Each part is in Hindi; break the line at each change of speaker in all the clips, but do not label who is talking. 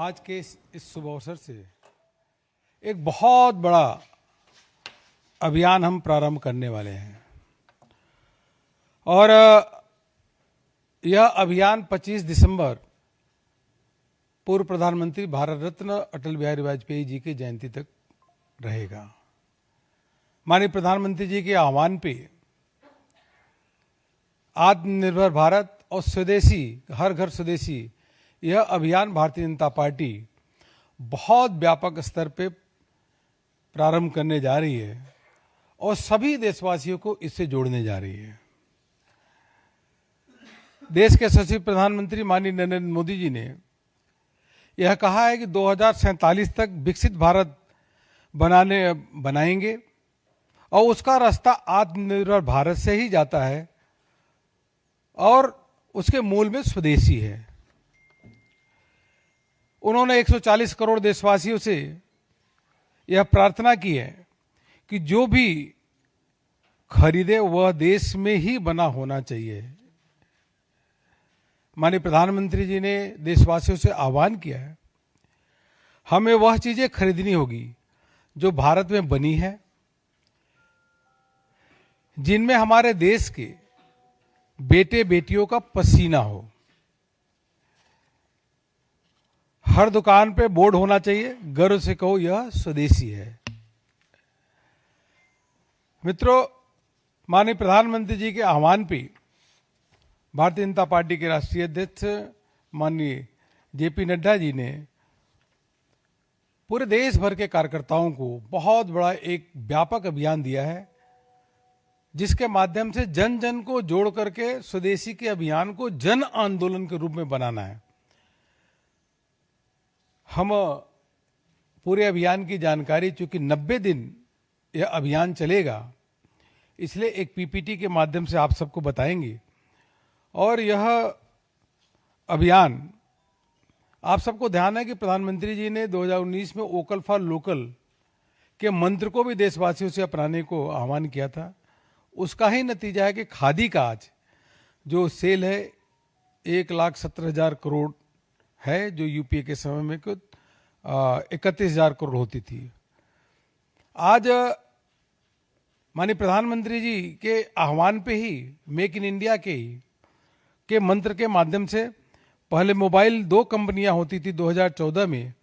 आज के इस शुभ अवसर से एक बहुत बड़ा अभियान हम प्रारंभ करने वाले हैं और यह अभियान 25 दिसंबर पूर्व प्रधानमंत्री भारत रत्न अटल बिहारी वाजपेयी जी की जयंती तक रहेगा। माननीय प्रधानमंत्री जी के आह्वान पे आत्मनिर्भर भारत और स्वदेशी, हर घर स्वदेशी, यह अभियान भारतीय जनता पार्टी बहुत व्यापक स्तर पे प्रारंभ करने जा रही है और सभी देशवासियों को इससे जोड़ने जा रही है। देश के सचिव प्रधानमंत्री माननीय नरेंद्र मोदी जी ने यह कहा है कि 2047 तक विकसित भारत बनाएंगे और उसका रास्ता आत्मनिर्भर भारत से ही जाता है और उसके मूल में स्वदेशी है। उन्होंने 140 करोड़ देशवासियों से यह प्रार्थना की है कि जो भी खरीदे वह देश में ही बना होना चाहिए। माननीय प्रधानमंत्री जी ने देशवासियों से आह्वान किया है, हमें वह चीजें खरीदनी होगी जो भारत में बनी है, जिनमें हमारे देश के बेटे बेटियों का पसीना हो। हर दुकान पे बोर्ड होना चाहिए, गर्व से कहो यह स्वदेशी है। मित्रों, माननीय प्रधानमंत्री जी के आह्वान पे भारतीय जनता पार्टी के राष्ट्रीय अध्यक्ष माननीय जेपी नड्डा जी ने पूरे देश भर के कार्यकर्ताओं को बहुत बड़ा एक व्यापक अभियान दिया है, जिसके माध्यम से जन जन को जोड़ करके स्वदेशी के अभियान को जन आंदोलन के रूप में बनाना है। हम पूरे अभियान की जानकारी, चूंकि 90 दिन यह अभियान चलेगा, इसलिए एक पीपीटी के माध्यम से आप सबको बताएंगे। और यह अभियान, आप सबको ध्यान है कि प्रधानमंत्री जी ने 2019 में वोकल फॉर लोकल के मंत्र को भी देशवासियों से अपनाने को आह्वान किया था। उसका ही नतीजा है कि खादी का आज जो सेल है 1,17,000 करोड़ है, जो यूपीए के समय में कुछ 31,000 करोड़ होती थी। आज माननीय प्रधानमंत्री जी के आह्वान पे ही मेक इन इंडिया के मंत्र के माध्यम से पहले मोबाइल 2 कंपनियां होती थी 2014 में,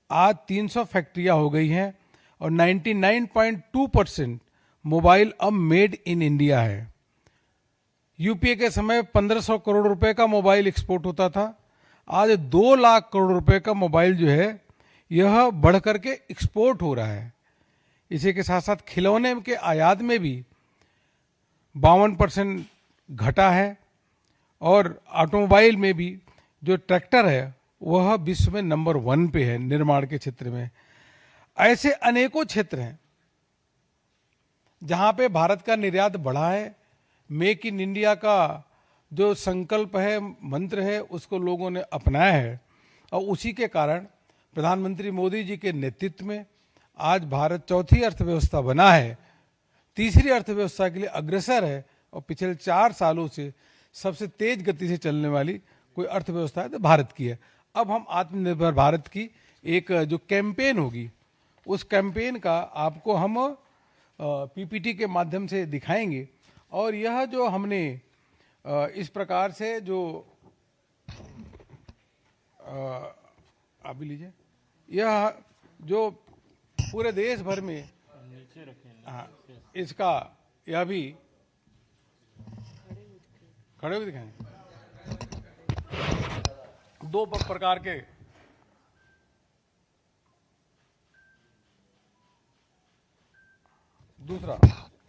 आज 300 फैक्ट्रियां हो गई हैं और 99.2% मोबाइल अब मेड इन इंडिया है। यूपीए के समय 1500 करोड़ रुपए का मोबाइल एक्सपोर्ट होता था, आज 2 लाख करोड़ रुपए का मोबाइल जो है यह बढ़ करके एक्सपोर्ट हो रहा है। इसी के साथ साथ खिलौने के आयात में भी 52% घटा है और ऑटोमोबाइल में भी जो ट्रैक्टर है वह विश्व में नंबर 1 पे है निर्माण के क्षेत्र में। ऐसे अनेकों क्षेत्र हैं जहां पे भारत का निर्यात बढ़ा है। मेक इन इंडिया का जो संकल्प है, मंत्र है, उसको लोगों ने अपनाया है और उसी के कारण प्रधानमंत्री मोदी जी के नेतृत्व में आज भारत चौथी अर्थव्यवस्था बना है, तीसरी अर्थव्यवस्था के लिए अग्रसर है और पिछले 4 सालों से सबसे तेज गति से चलने वाली कोई अर्थव्यवस्था है तो भारत की है। अब हम आत्मनिर्भर भारत की एक जो कैंपेन होगी, उस कैंपेन का आपको हम पीपीटी के माध्यम से दिखाएंगे। और यह जो हमने इस प्रकार से जो आप भी लीजिए, यह जो पूरे देश भर में
नीचे रखें,
हाँ, इसका यह भी खड़े हुए दिखाएं। 2 प्रकार के दूसरा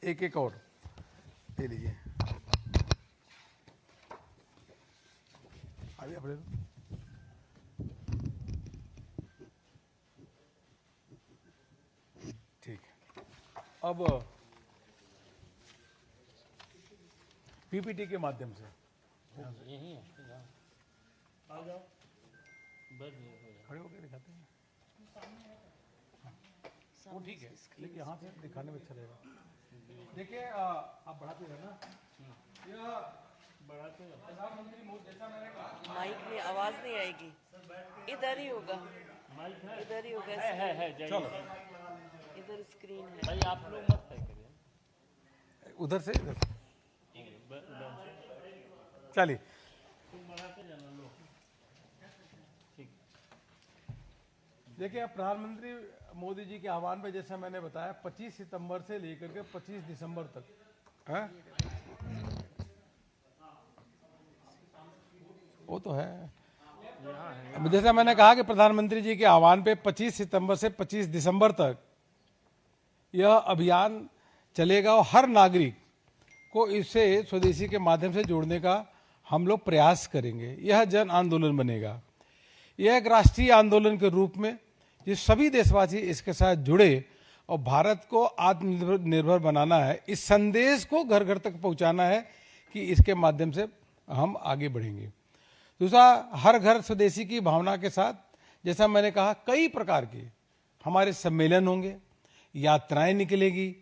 एक और ले लीजिए। अभी अपने ठीक है। अब पीपीटी के माध्यम से
यही है,
आ जाओ,
बस
खड़े होकर दिखाते हैं। वो ठीक है, लेकिन यहाँ से दिखाने में अच्छा रहेगा। देखिए, आप बढ़ाते रहना। यह
माइक में आवाज नहीं आएगी, इधर ही होगा,
माइक है
इधर ही होगा,
है जाइए।
इधर स्क्रीन है।
भाई आप लोग मत तय करिए,
उधर से इधर
उधर
चलिए।
तुम बढ़ाते जाना लो। ठीक।
देखिए, अब प्रधानमंत्री मोदी जी के आह्वान पे जैसा मैंने बताया 25 सितंबर से लेकर के 25 दिसंबर तक है, वो तो है। अब जैसा मैंने कहा कि प्रधानमंत्री जी के आह्वान पे 25 सितंबर से 25 दिसंबर तक यह अभियान चलेगा और हर नागरिक को इससे स्वदेशी के माध्यम से जोड़ने का हम लोग प्रयास करेंगे। यह जन आंदोलन बनेगा, यह एक राष्ट्रीय आंदोलन के रूप में जिस सभी देशवासी इसके साथ जुड़े और भारत को आत्मनिर्भर बनाना है, इस संदेश को घर घर तक पहुंचाना है कि इसके माध्यम से हम आगे बढ़ेंगे। दूसरा, हर घर स्वदेशी की भावना के साथ जैसा मैंने कहा कई प्रकार के हमारे सम्मेलन होंगे, यात्राएं निकलेगी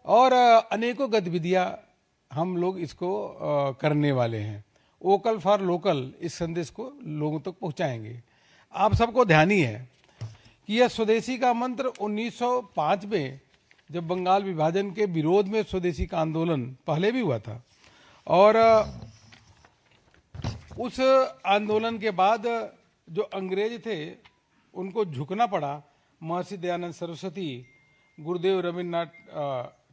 और अनेकों गतिविधियां हम लोग इसको करने वाले हैं। वोकल फॉर लोकल इस संदेश को लोगों तक पहुंचाएंगे। आप सबको ध्यान ही है कि यह स्वदेशी का मंत्र 1905 में जब बंगाल विभाजन के विरोध में स्वदेशी का आंदोलन पहले भी हुआ था और उस आंदोलन के बाद जो अंग्रेज थे उनको झुकना पड़ा। महर्षि दयानंद सरस्वती, गुरुदेव रविन्द्रनाथ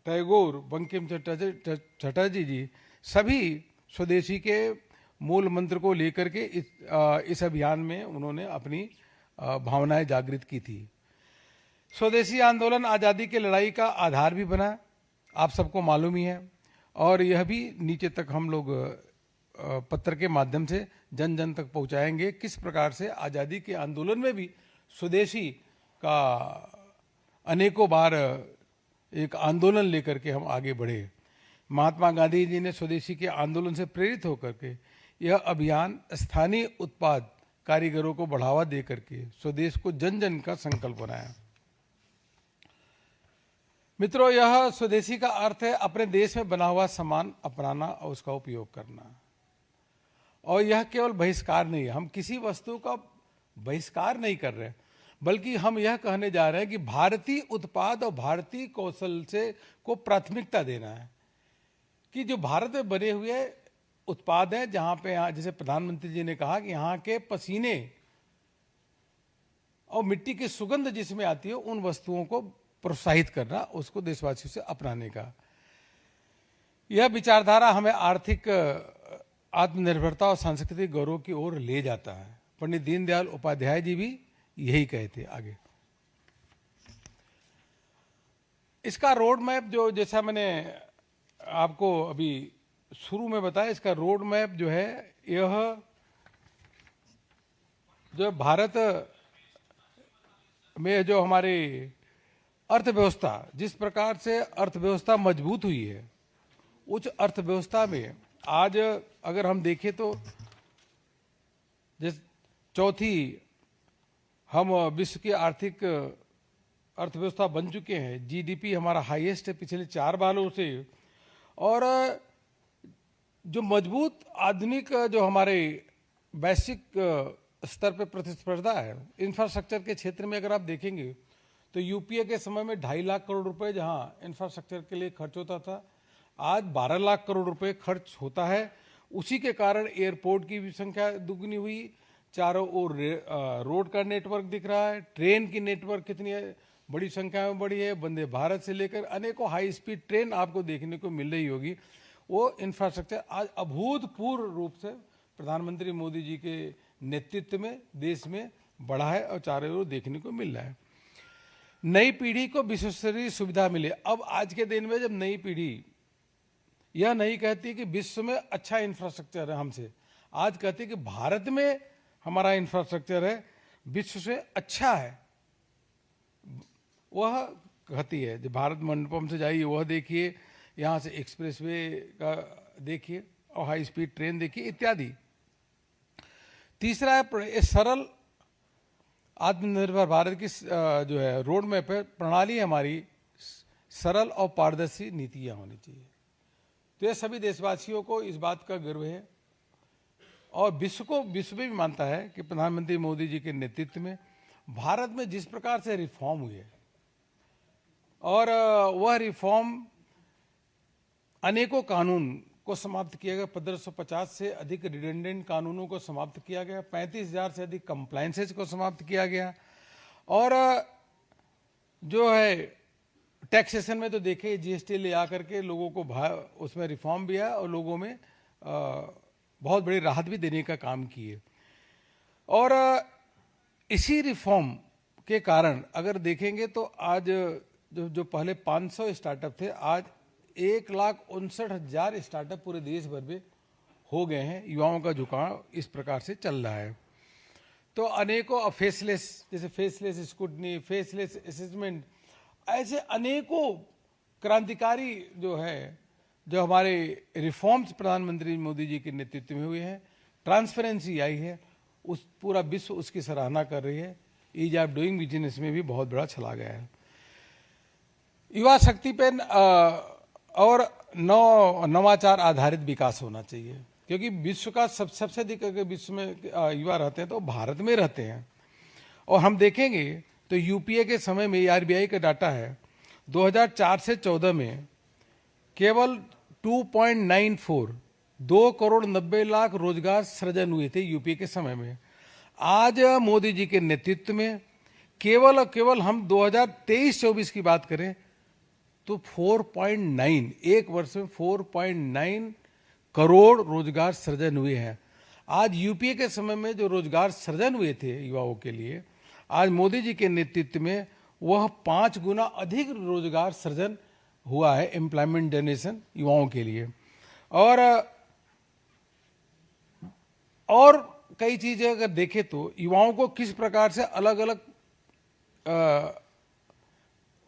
टैगोर, बंकिम चटर्जी जी सभी स्वदेशी के मूल मंत्र को लेकर के इस अभियान में उन्होंने अपनी भावनाएं जागृत की थी। स्वदेशी आंदोलन आज़ादी की लड़ाई का आधार भी बना, आप सबको मालूम ही है, और यह भी नीचे तक हम लोग पत्र के माध्यम से जन जन तक पहुंचाएंगे किस प्रकार से आज़ादी के आंदोलन में भी स्वदेशी का अनेकों बार एक आंदोलन लेकर के हम आगे बढ़े। महात्मा गांधी जी ने स्वदेशी के आंदोलन से प्रेरित होकर के यह अभियान स्थानीय उत्पाद कारीगरों को बढ़ावा दे करके स्वदेश को जन जन का संकल्प बनाया। मित्रों, यह स्वदेशी का अर्थ है अपने देश में बना हुआ सामान अपनाना और उसका उपयोग करना। और यह केवल बहिष्कार नहीं है, हम किसी वस्तु का बहिष्कार नहीं कर रहे, बल्कि हम यह कहने जा रहे हैं कि भारतीय उत्पाद और भारतीय कौशल से को प्राथमिकता देना है कि जो भारत में बने हुए उत्पाद हैं, जहां पे यहाँ जैसे प्रधानमंत्री जी ने कहा कि यहाँ के पसीने और मिट्टी की सुगंध जिसमें आती है उन वस्तुओं को प्रोत्साहित करना, उसको देशवासियों से अपनाने का। यह विचारधारा हमें आर्थिक आत्मनिर्भरता और सांस्कृतिक गौरव की ओर ले जाता है। पंडित दीनदयाल उपाध्याय जी भी यही कहे थे। आगे इसका रोड मैप जो जैसा मैंने आपको अभी शुरू में बताया, इसका रोड मैप जो है यह जो भारत में जो हमारी अर्थव्यवस्था जिस प्रकार से अर्थव्यवस्था मजबूत हुई है, उस अर्थव्यवस्था में आज अगर हम देखें तो जिस चौथी हम विश्व की आर्थिक अर्थव्यवस्था बन चुके हैं। जीडीपी हमारा हाईएस्ट है पिछले 4 सालों से, और जो मजबूत आधुनिक जो हमारे वैश्विक स्तर पर प्रतिस्पर्धा है इंफ्रास्ट्रक्चर के क्षेत्र में, अगर आप देखेंगे तो यूपीए के समय में 2.5 लाख करोड़ रुपए जहां इंफ्रास्ट्रक्चर के लिए खर्च होता था, आज 12 लाख करोड़ रुपए खर्च होता है। उसी के कारण एयरपोर्ट की भी संख्या दुगनी हुई, चारों ओर रोड का नेटवर्क दिख रहा है, ट्रेन की नेटवर्क कितनी बड़ी संख्या में बढ़ी है, वंदे भारत से लेकर अनेकों हाई स्पीड ट्रेन आपको देखने को मिल रही होगी। वो इंफ्रास्ट्रक्चर आज अभूतपूर्व रूप से प्रधानमंत्री मोदी जी के नेतृत्व में देश में बढ़ा है और चारों ओर देखने को मिल रहा है। नई पीढ़ी को विश्वस्तरीय सुविधा मिले। अब आज के दिन में जब नई पीढ़ी यह नहीं कहती कि विश्व में अच्छा इंफ्रास्ट्रक्चर है हमसे, आज कहती कि भारत में हमारा इंफ्रास्ट्रक्चर है विश्व से अच्छा है, वह कहती है। जब भारत मंडपम से जाइए वह देखिए, यहाँ से एक्सप्रेसवे का देखिए और हाई स्पीड ट्रेन देखिए इत्यादि। तीसरा है सरल आत्मनिर्भर भारत की जो है रोड मैप है, प्रणाली हमारी सरल और पारदर्शी नीतियाँ होनी चाहिए। तो ये सभी देशवासियों को इस बात का गर्व है और विश्व भी मानता है कि प्रधानमंत्री मोदी जी के नेतृत्व में भारत में जिस प्रकार से रिफॉर्म हुए और वह रिफॉर्म अनेकों कानून को समाप्त किया गया, 1550 से अधिक रिडेंडेंट कानूनों को समाप्त किया गया, 35,000 से अधिक कंप्लायंसेज को समाप्त किया गया और जो है टैक्सेशन में तो देखिए जीएसटी ले आकर के लोगों को उसमें रिफॉर्म भी है और लोगों में बहुत बड़ी राहत भी देने का काम किए। और इसी रिफॉर्म के कारण अगर देखेंगे तो आज जो पहले 500 स्टार्टअप थे, आज 1,59,000 स्टार्टअप पूरे देश भर में हो गए हैं। युवाओं का झुकाव इस प्रकार से चल रहा है। तो अनेकों फेसलेस, जैसे फेसलेस स्क्रूटनी, फेसलेस असेसमेंट, ऐसे अनेकों क्रांतिकारी जो हमारे रिफॉर्म्स प्रधानमंत्री मोदी जी के नेतृत्व में हुए हैं। ट्रांसपेरेंसी आई है, उस पूरा विश्व उसकी सराहना कर रही है। ईज ऑफ डूइंग बिजनेस में भी बहुत बड़ा चला गया है। युवा शक्ति पे और नवाचार आधारित विकास होना चाहिए, क्योंकि विश्व का सबसे अधिक अगर विश्व में युवा रहते हैं तो भारत में रहते हैं। और हम देखेंगे तो यूपीए के समय में आरबीआई का डाटा है 2004 से 14 में केवल 2 करोड़ 90 लाख रोजगार सृजन हुए थे यूपीए के समय में। आज मोदी जी के नेतृत्व में केवल हम 2023-24 की बात करें तो 4.9, एक वर्ष में 4.9 करोड़ रोजगार सृजन हुए हैं। आज यूपीए के समय में जो रोजगार सृजन हुए थे युवाओं के लिए, आज मोदी जी के नेतृत्व में वह 5 गुना अधिक रोजगार सृजन हुआ है, एम्प्लॉयमेंट जनरेशन युवाओं के लिए। और कई चीजें अगर देखें तो युवाओं को किस प्रकार से अलग अलग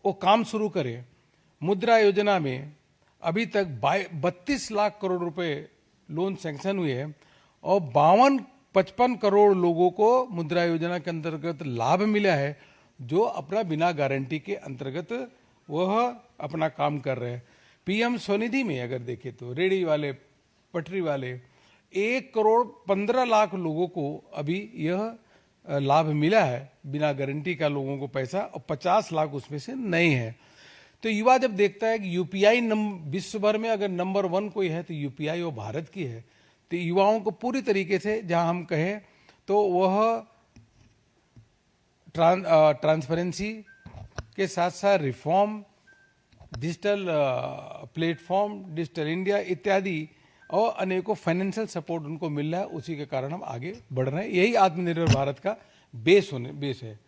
वो काम शुरू करें। मुद्रा योजना में अभी तक 32 लाख करोड़ रुपए लोन सैंक्शन हुए हैं और 55 करोड़ लोगों को मुद्रा योजना के अंतर्गत लाभ मिला है, जो अपना बिना गारंटी के अंतर्गत वह अपना काम कर रहे हैं। पीएम स्वनिधि में अगर देखें तो रेडी वाले, पटरी वाले 1 करोड़ 15 लाख लोगों को अभी यह लाभ मिला है, बिना गारंटी का लोगों को पैसा, और 50 लाख उसमें से नहीं है। तो युवा जब देखता है कि यूपीआई विश्व भर में अगर नंबर 1 कोई है तो यूपीआई वो भारत की है, तो युवाओं को पूरी तरीके से, जहां हम कहें तो वह ट्रांसपेरेंसी के साथ साथ reform, digital platform, digital India इत्यादि और अनेकों फाइनेंशियल सपोर्ट उनको मिल रहा है। उसी के कारण हम आगे बढ़ रहे हैं। यही आत्मनिर्भर भारत का बेस है।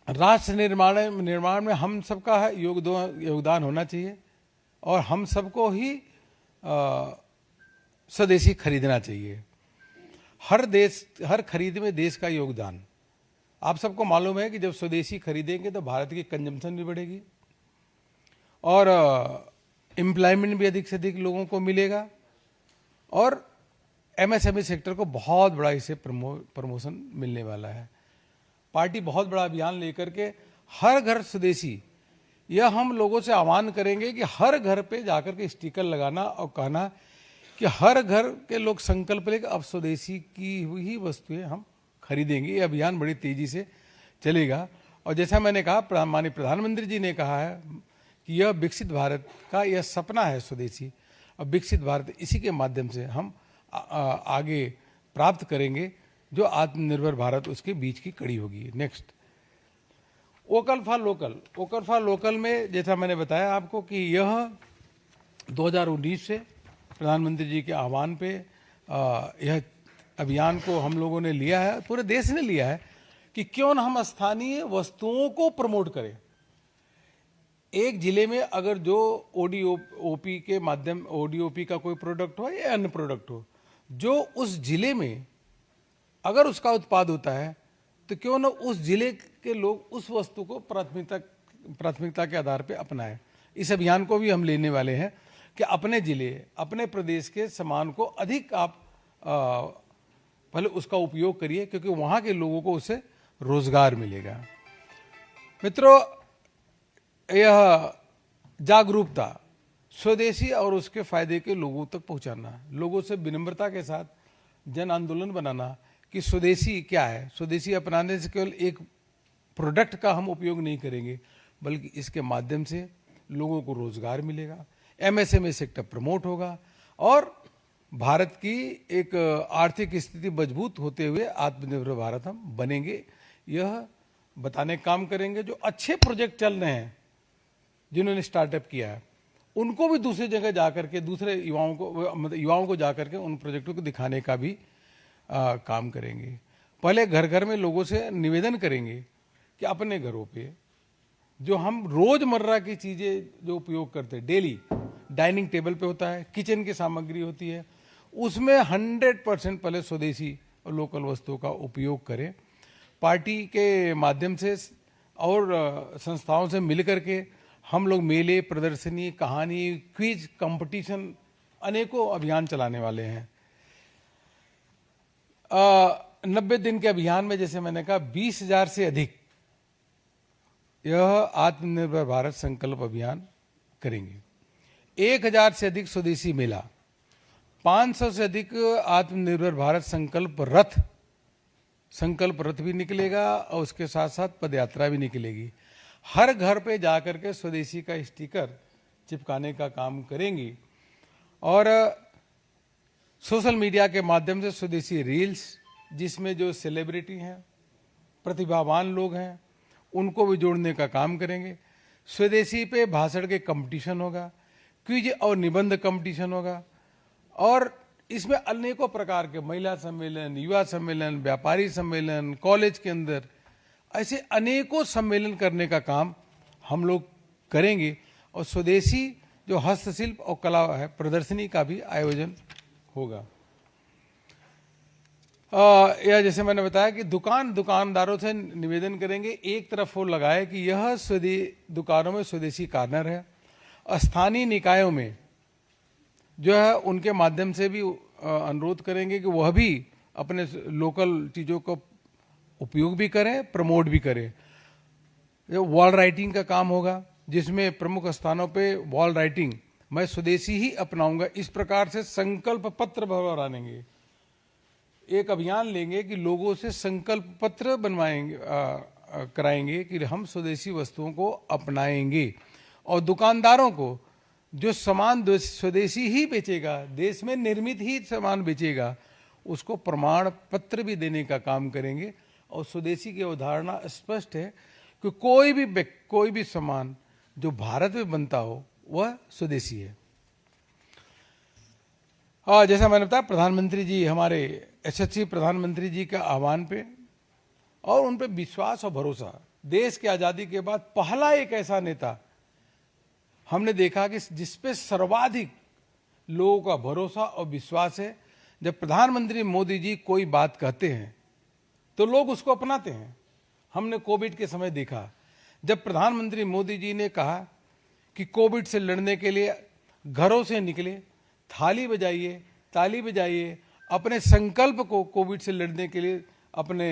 राष्ट्र निर्माण में हम सबका योगदान होना चाहिए और हम सबको ही स्वदेशी खरीदना चाहिए। हर खरीद में देश का योगदान। आप सबको मालूम है कि जब स्वदेशी खरीदेंगे तो भारत की कंजम्पशन भी बढ़ेगी और एम्प्लॉयमेंट भी अधिक से अधिक लोगों को मिलेगा और एमएसएमई सेक्टर को बहुत बड़ा इसे प्रमोशन मिलने वाला है। पार्टी बहुत बड़ा अभियान लेकर के हर घर स्वदेशी, यह हम लोगों से आह्वान करेंगे कि हर घर पे जाकर के स्टिकर लगाना और कहना कि हर घर के लोग संकल्प लेकर अब स्वदेशी की हुई वस्तुएं हम खरीदेंगे। ये अभियान बड़ी तेजी से चलेगा और जैसा मैंने कहा, माननीय प्रधानमंत्री जी ने कहा है कि यह विकसित भारत का यह सपना है स्वदेशी, और विकसित भारत इसी के माध्यम से हम आगे प्राप्त करेंगे, जो आत्मनिर्भर भारत उसके बीच की कड़ी होगी। नेक्स्ट, वोकल फॉर लोकल में जैसा मैंने बताया आपको कि यह 2019 से प्रधानमंत्री जी के आह्वान पे यह अभियान को हम लोगों ने लिया है, पूरे देश ने लिया है कि क्यों न हम स्थानीय वस्तुओं को प्रमोट करें। एक जिले में अगर जो ओडीओपी के माध्यम, ओडीओपी का कोई प्रोडक्ट हो या अन्य प्रोडक्ट हो, जो उस जिले में अगर उसका उत्पाद होता है तो क्यों न उस जिले के लोग उस वस्तु को प्राथमिकता के आधार पर अपनाएं। इस अभियान को भी हम लेने वाले हैं कि अपने जिले, अपने प्रदेश के सामान को अधिक आप पहले उसका उपयोग करिए, क्योंकि वहाँ के लोगों को उससे रोजगार मिलेगा। मित्रों, यह जागरूकता स्वदेशी और उसके फायदे के लोगों तक पहुँचाना, लोगों से विनम्रता के साथ जन आंदोलन बनाना कि स्वदेशी क्या है। स्वदेशी अपनाने से केवल एक प्रोडक्ट का हम उपयोग नहीं करेंगे, बल्कि इसके माध्यम से लोगों को रोजगार मिलेगा, एमएसएमई सेक्टर प्रमोट होगा और भारत की एक आर्थिक स्थिति मजबूत होते हुए आत्मनिर्भर भारत हम बनेंगे। यह बताने का काम करेंगे। जो अच्छे प्रोजेक्ट चल रहे हैं, जिन्होंने स्टार्टअप किया है, उनको भी दूसरी जगह जाकर के दूसरे युवाओं को जाकर के उन प्रोजेक्टों को दिखाने का भी काम करेंगे। पहले घर घर में लोगों से निवेदन करेंगे कि अपने घरों पे जो हम रोजमर्रा की चीजें जो उपयोग करते हैं, डेली डाइनिंग टेबल पे होता है, किचन की सामग्री होती है, उसमें 100% पहले स्वदेशी और लोकल वस्तुओं का उपयोग करें। पार्टी के माध्यम से और संस्थाओं से मिलकर के हम लोग मेले, प्रदर्शनी, कहानी, क्विज कंपटीशन, अनेकों अभियान चलाने वाले हैं। 90 दिन के अभियान में जैसे मैंने कहा 20,000 से अधिक यह आत्मनिर्भर भारत संकल्प अभियान करेंगे। 1,000 से अधिक स्वदेशी मेला, 500 से अधिक आत्मनिर्भर भारत संकल्प रथ भी निकलेगा और उसके साथ साथ पदयात्रा भी निकलेगी। हर घर पे जाकर के स्वदेशी का स्टिकर चिपकाने का काम करेंगी और सोशल मीडिया के माध्यम से स्वदेशी रील्स, जिसमें जो सेलिब्रिटी हैं, प्रतिभावान लोग हैं, उनको भी जोड़ने का काम करेंगे। स्वदेशी पे भाषण के कंपटीशन होगा, क्विज और निबंध कंपटीशन होगा और इसमें अनेकों प्रकार के महिला सम्मेलन, युवा सम्मेलन, व्यापारी सम्मेलन, कॉलेज के अंदर ऐसे अनेकों सम्मेलन करने का काम हम लोग करेंगे। और स्वदेशी जो हस्तशिल्प और कला है, प्रदर्शनी का भी आयोजन होगा। या जैसे मैंने बताया कि दुकानदारों से निवेदन करेंगे, एक तरफ वो लगाए कि यह दुकानों में स्वदेशी कॉर्नर है। स्थानीय निकायों में जो है उनके माध्यम से भी अनुरोध करेंगे कि वह भी अपने लोकल चीज़ों को उपयोग भी करें, प्रमोट भी करें। वॉल राइटिंग का काम होगा, जिसमें प्रमुख स्थानों पे वॉल राइटिंग मैं स्वदेशी ही अपनाऊंगा, इस प्रकार से संकल्प पत्र बनाएंगे। एक अभियान लेंगे कि लोगों से संकल्प पत्र बनवाएंगे, कराएंगे कि हम स्वदेशी वस्तुओं को अपनाएंगे। और दुकानदारों को जो सामान स्वदेशी ही बेचेगा, देश में निर्मित ही सामान बेचेगा, उसको प्रमाण पत्र भी देने का काम करेंगे। और स्वदेशी की अवधारणा स्पष्ट है कि कोई भी सामान जो भारत में बनता हो वह स्वदेशी है। जैसा मैंने बताया, प्रधानमंत्री जी, हमारे यशस्वी प्रधानमंत्री जी के आह्वान पे और उन पे विश्वास और भरोसा, देश की आजादी के बाद पहला एक ऐसा नेता हमने देखा कि जिसपे सर्वाधिक लोगों का भरोसा और विश्वास है। जब प्रधानमंत्री मोदी जी कोई बात कहते हैं तो लोग उसको अपनाते हैं। हमने कोविड के समय देखा, जब प्रधानमंत्री मोदी जी ने कहा कि कोविड से लड़ने के लिए घरों से निकले, थाली बजाइए, ताली बजाइए, अपने संकल्प को कोविड से लड़ने के लिए अपने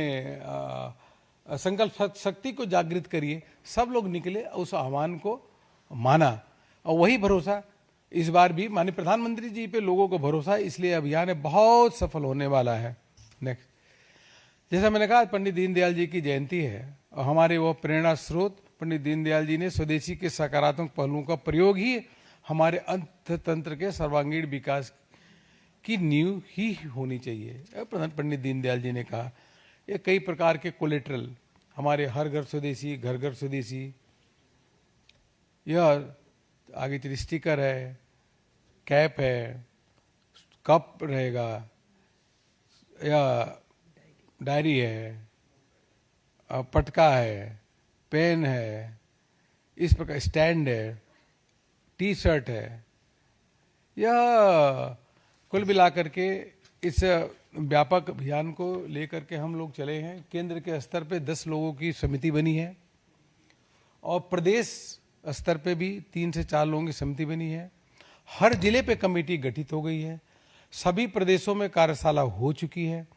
संकल्प शक्ति को जागृत करिए। सब लोग निकले, उस आह्वान को माना और वही भरोसा इस बार भी माननीय प्रधानमंत्री जी पे लोगों को भरोसा है, इसलिए अभियान बहुत सफल होने वाला है। नेक्स्ट, जैसा मैंने कहा, पंडित दीनदयाल जी की जयंती है और हमारे वो प्रेरणा स्रोत पंडित दीनदयाल जी ने स्वदेशी के सकारात्मक पहलुओं का प्रयोग ही हमारे अर्थतंत्र के सर्वांगीण विकास की नींव ही होनी चाहिए। पंडित दीनदयाल जी ने कहा, ये कई प्रकार के कोलेट्रल, हमारे हर घर स्वदेशी, घर घर स्वदेशी, यह आगे चलिए स्टिकर है, कैप है, कप रहेगा, या डायरी है, पटका है, पेन है, इस प्रकार स्टैंड है, टी शर्ट है। यह कुल मिलाकर के इस व्यापक अभियान को लेकर के हम लोग चले हैं। केंद्र के स्तर पे 10 लोगों की समिति बनी है और प्रदेश स्तर पे भी 3 से 4 लोगों की समिति बनी है। हर जिले पे कमेटी गठित हो गई है। सभी प्रदेशों में कार्यशाला हो चुकी है,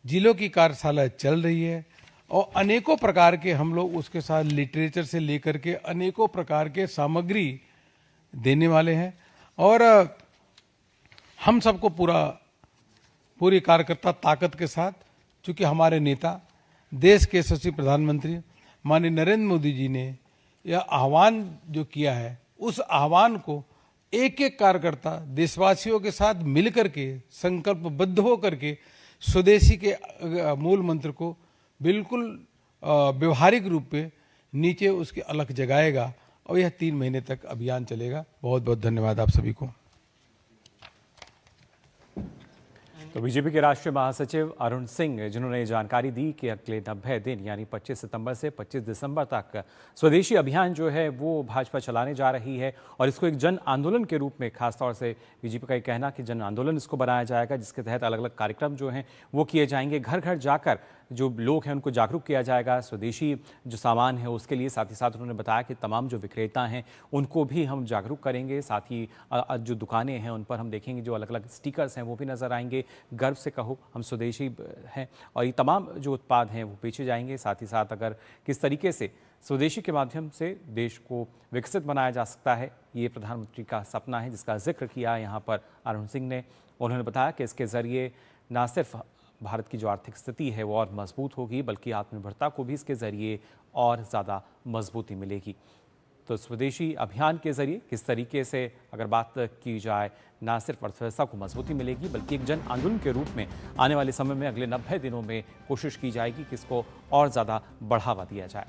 जिलों की कार्यशाला चल रही है और अनेकों प्रकार के हम लोग उसके साथ लिटरेचर से लेकर के अनेकों प्रकार के सामग्री देने वाले हैं। और हम सबको पूरी कार्यकर्ता ताकत के साथ, चूंकि हमारे नेता देश के यशस्वी प्रधानमंत्री माननीय नरेंद्र मोदी जी ने यह आह्वान जो किया है, उस आह्वान को एक एक कार्यकर्ता देशवासियों के साथ मिलकर के संकल्पबद्ध होकर के स्वदेशी के मूल मंत्र को बिल्कुल व्यवहारिक रूप पे नीचे उसकी अलख जगाएगा और यह 3 महीने तक अभियान चलेगा। बहुत बहुत धन्यवाद आप सभी को।
तो बीजेपी के राष्ट्रीय महासचिव अरुण सिंह, जिन्होंने ये जानकारी दी कि अगले 90 दिन यानी 25 सितंबर से 25 दिसंबर तक स्वदेशी अभियान जो है वो भाजपा चलाने जा रही है और इसको एक जन आंदोलन के रूप में, खासतौर से बीजेपी का ये कहना कि जन आंदोलन इसको बनाया जाएगा, जिसके तहत अलग अलग कार्यक्रम जो हैं वो किए जाएंगे। घर घर जाकर जो लोग हैं उनको जागरूक किया जाएगा स्वदेशी जो सामान है उसके लिए। साथ ही साथ उन्होंने बताया कि तमाम जो विक्रेता हैं उनको भी हम जागरूक करेंगे। साथ ही जो दुकानें हैं उन पर हम देखेंगे जो अलग अलग स्टिकर्स हैं वो भी नज़र आएंगे, गर्व से कहो हम स्वदेशी हैं, और ये तमाम जो उत्पाद हैं वो बेचे जाएंगे। साथ ही साथ अगर किस तरीके से स्वदेशी के माध्यम से देश को विकसित बनाया जा सकता है, ये प्रधानमंत्री का सपना है, जिसका जिक्र किया यहाँ पर अरुण सिंह ने। उन्होंने बताया कि इसके ज़रिए न सिर्फ भारत की जो आर्थिक स्थिति है वो और मजबूत होगी, बल्कि आत्मनिर्भरता को भी इसके ज़रिए और ज़्यादा मजबूती मिलेगी। तो स्वदेशी अभियान के ज़रिए किस तरीके से अगर बात की जाए, ना सिर्फ अर्थव्यवस्था को मजबूती मिलेगी बल्कि एक जन आंदोलन के रूप में आने वाले समय में अगले 90 दिनों में कोशिश की जाएगी कि इसको और ज़्यादा बढ़ावा दिया जाए।